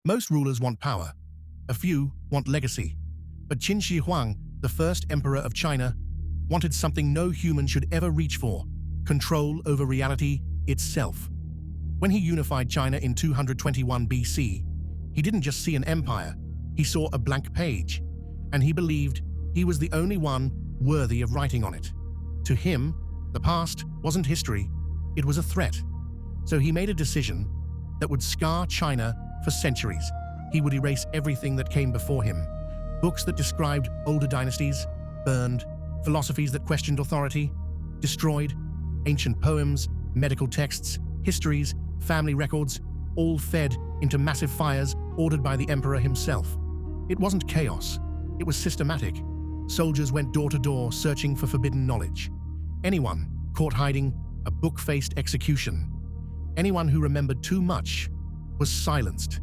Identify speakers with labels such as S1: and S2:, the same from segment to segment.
S1: Most rulers want power. A few want legacy. But Qin Shi Huang, the first emperor of China, wanted something no human should ever reach for: control over reality itself. When he unified China in 221 BC, he didn't just see an empire, he saw a blank page, and he believed he was the only one worthy of writing on it. To him, the past wasn't history, it was a threat. So he made a decision that would scar China for centuries. He would erase everything that came before him. Books that described older dynasties, burned. Philosophies that questioned authority, destroyed. Ancient poems, medical texts, histories, family records, all fed into massive fires ordered by the emperor himself. It wasn't chaos, it was systematic. Soldiers went door to door searching for forbidden knowledge. Anyone caught hiding, a book-faced execution. Anyone who remembered too much was silenced.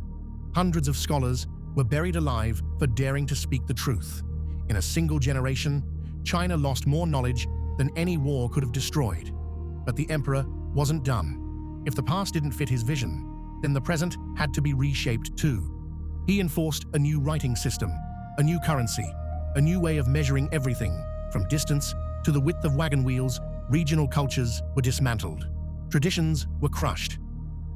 S1: Hundreds of scholars were buried alive for daring to speak the truth. In a single generation, China lost more knowledge than any war could have destroyed. But the emperor wasn't done. If the past didn't fit his vision, then the present had to be reshaped too. He enforced a new writing system, a new currency, a new way of measuring everything, from distance to the width of wagon wheels. Regional cultures were dismantled. Traditions were crushed.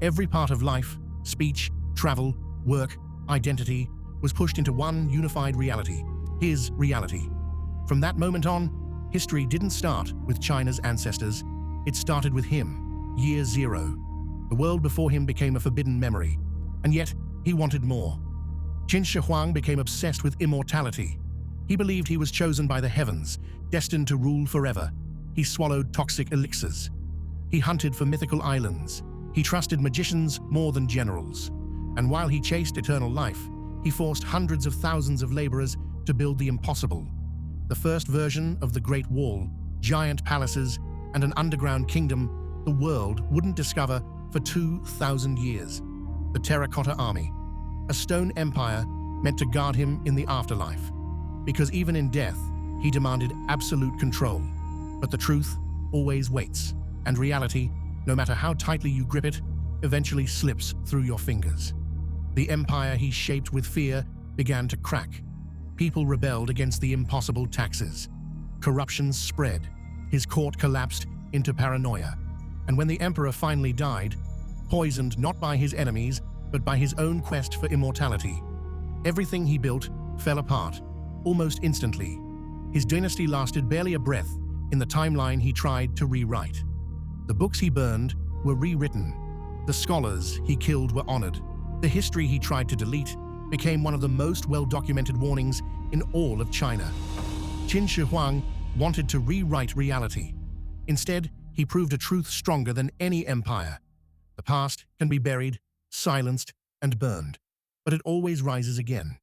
S1: Every part of life, speech, travel, work, identity, was pushed into one unified reality, his reality. From that moment on, history didn't start with China's ancestors, it started with him, year zero. The world before him became a forbidden memory, and yet he wanted more. Qin Shi Huang became obsessed with immortality. He believed he was chosen by the heavens, destined to rule forever. He swallowed toxic elixirs. He hunted for mythical islands. He trusted magicians more than generals. And while he chased eternal life, he forced hundreds of thousands of laborers to build the impossible. The first version of the Great Wall, giant palaces, and an underground kingdom the world wouldn't discover for 2,000 years. The Terracotta Army, a stone empire meant to guard him in the afterlife. Because even in death, he demanded absolute control. But the truth always waits, and reality, no matter how tightly you grip it, eventually slips through your fingers. The empire he shaped with fear began to crack. People rebelled against the impossible taxes. Corruption spread. His court collapsed into paranoia. And when the emperor finally died, poisoned not by his enemies, but by his own quest for immortality, everything he built fell apart, almost instantly. His dynasty lasted barely a breath in the timeline he tried to rewrite. The books he burned were rewritten. The scholars he killed were honored. The history he tried to delete became one of the most well-documented warnings in all of China. Qin Shi Huang wanted to rewrite reality. Instead, he proved a truth stronger than any empire. The past can be buried, silenced, and burned, but it always rises again.